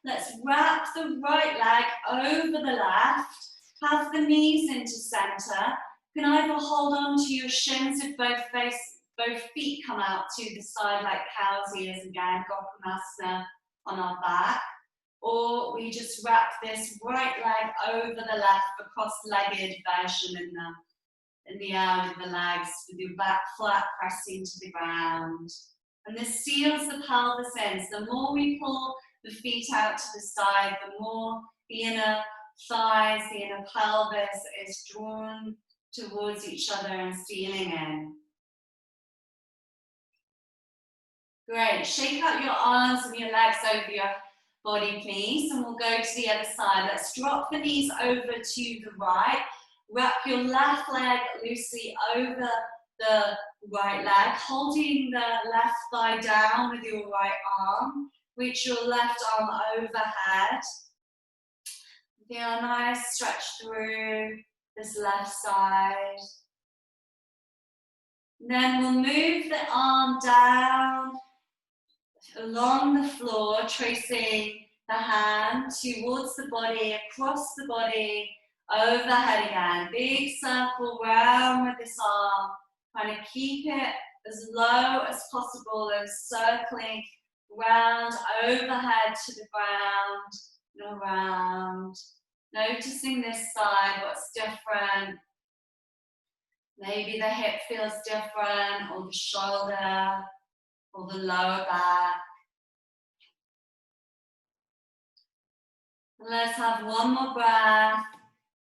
Let's wrap the right leg over the left. Have the knees into center. You can either hold on to your shins if both feet come out to the side like cow's ears again, Gopumasana on our back. Or we just wrap this right leg over the left for cross-legged version in the air with the legs, with your back flat pressing to the ground. And this seals the pelvis in. So the more we pull the feet out to the side, the more the inner thighs, the inner pelvis is drawn towards each other and sealing in. Great. Shake out your arms and your legs over your body, please. And we'll go to the other side. Let's drop the knees over to the right. Wrap your left leg loosely over the right leg, holding the left thigh down with your right arm. Reach your left arm overhead. Feel a nice stretch through this left side. Then we'll move the arm down along the floor, tracing the hand towards the body, across the body, overhead again. Big circle round with this arm. Trying to keep it as low as possible and circling round, overhead to the ground, and around. Noticing this side, what's different. Maybe the hip feels different, or the shoulder, or the lower back. And let's have one more breath,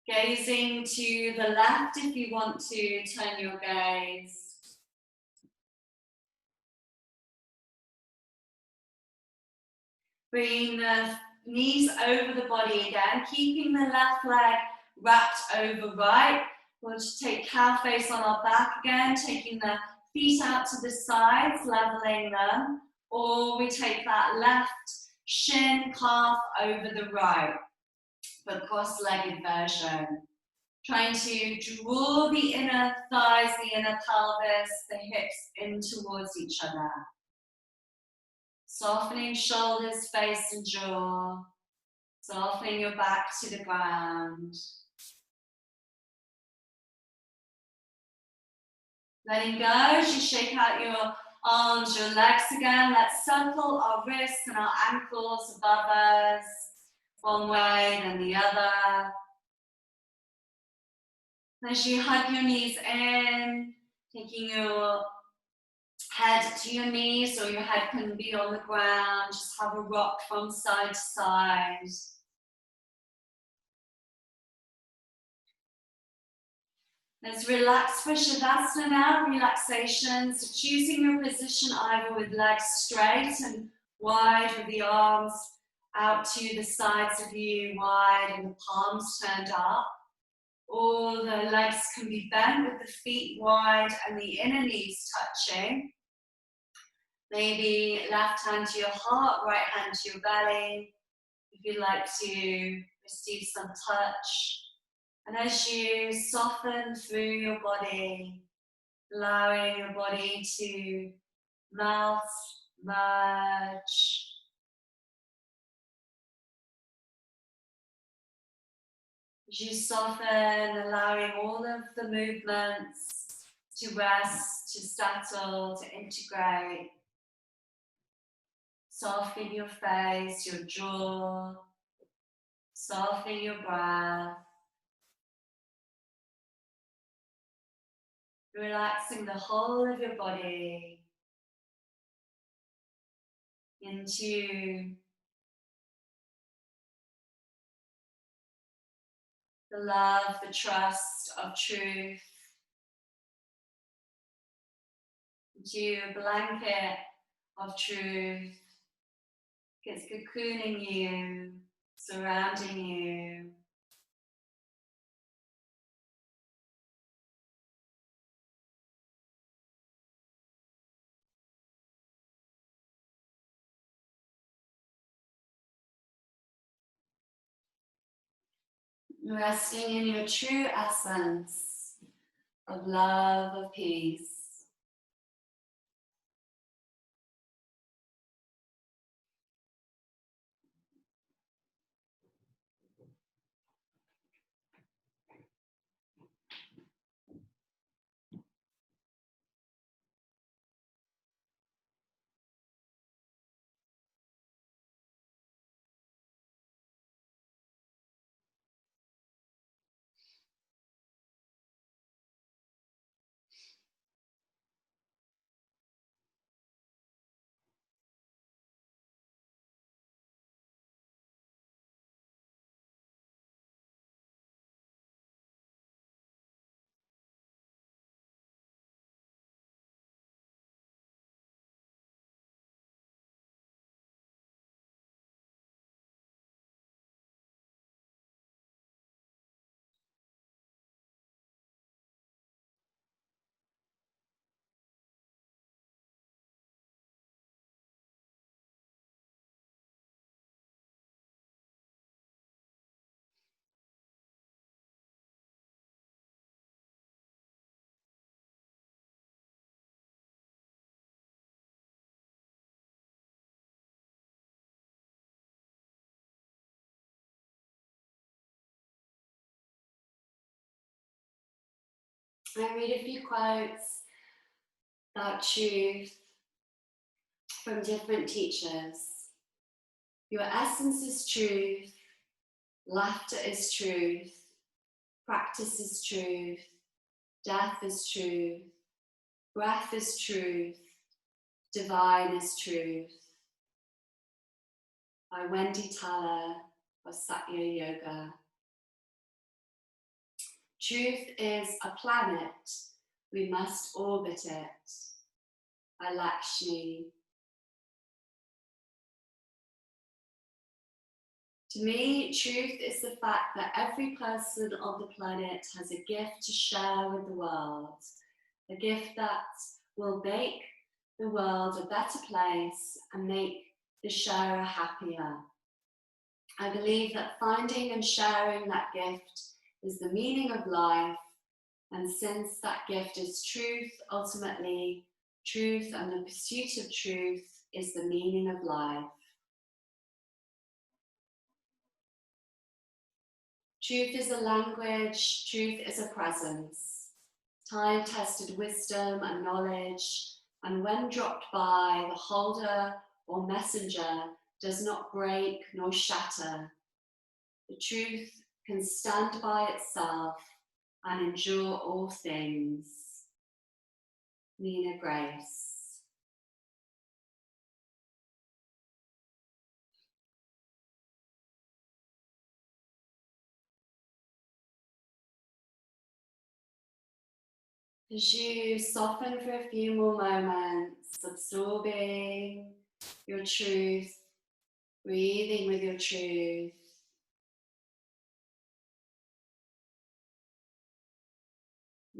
gazing to the left if you want to turn your gaze. Bring the knees over the body again, keeping the left leg wrapped over right. We'll just take cow face on our back again, taking the feet out to the sides, leveling them. Or we take that left shin, calf over the right, the cross-legged version. Trying to draw the inner thighs, the inner pelvis, the hips in towards each other. Softening shoulders, face and jaw. Softening your back to the ground. Letting go as you shake out your arms, your legs again. Let's circle our wrists and our ankles above us. One way, then the other. As you hug your knees in, taking your head to your knees, or your head can be on the ground. Just have a rock from side to side. Let's relax for Shavasana now, relaxation. So choosing your position either with legs straight and wide, with the arms out to the sides of you, wide, and the palms turned up. Or the legs can be bent with the feet wide and the inner knees touching. Maybe left hand to your heart, right hand to your belly. If you'd like to receive some touch. And as you soften through your body, allowing your body to melt, merge. As you soften, allowing all of the movements to rest, to settle, to integrate. Soften your face, your jaw. Soften your breath. Relaxing the whole of your body into the love, the trust of truth, into a blanket of truth. It's cocooning you, surrounding you. Resting in your true essence of love, of peace. I read a few quotes about truth from different teachers. Your essence is truth, laughter is truth, practice is truth, death is truth, breath is truth, divine is truth. By Wendy Thaler of Satya Yoga. Truth is a planet, we must orbit it. By Lakshmi. To me, truth is the fact that every person on the planet has a gift to share with the world, a gift that will make the world a better place and make the sharer happier. I believe that finding and sharing that gift is the meaning of life, and since that gift is truth, ultimately, truth and the pursuit of truth is the meaning of life. Truth is a language, truth is a presence, time-tested wisdom and knowledge, and when dropped by the holder or messenger, does not break nor shatter. The truth can stand by itself and endure all things. Nina Grace. As you soften for a few more moments, absorbing your truth, breathing with your truth.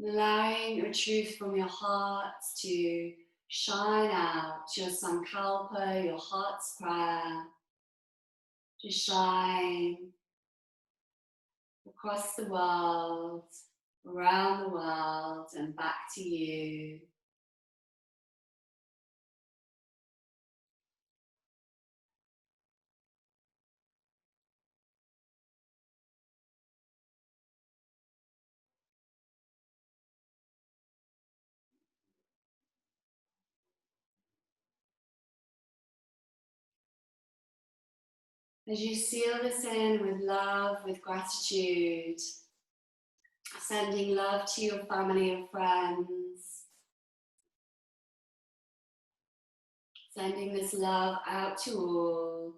Allowing your truth from your heart to shine out, your sankalpa, your heart's prayer, to shine across the world, around the world, and back to you. As you seal this in with love, with gratitude, sending love to your family and friends, sending this love out to all.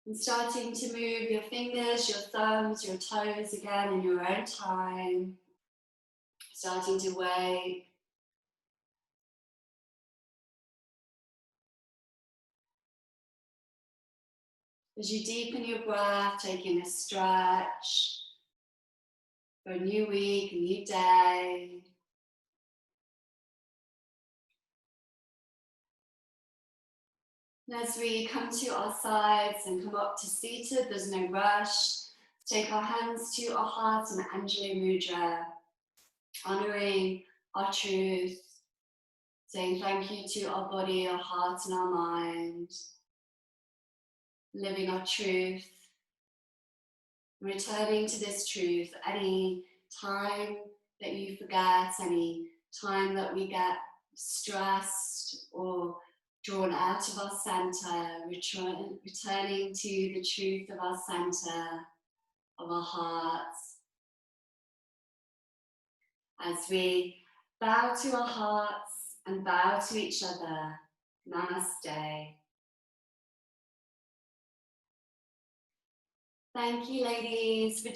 And starting to move your fingers, your thumbs, your toes again in your own time. Starting to wake. As you deepen your breath, taking a stretch for a new week, a new day. And as we come to our sides and come up to seated, there's no rush. Take our hands to our hearts in Anjali Mudra, honouring our truth, saying thank you to our body, our heart and our mind, living our truth, returning to this truth any time that you forget, any time that we get stressed or drawn out of our center, returning to the truth of our center, of our hearts. As we bow to our hearts and bow to each other, Namaste. Thank you, ladies, for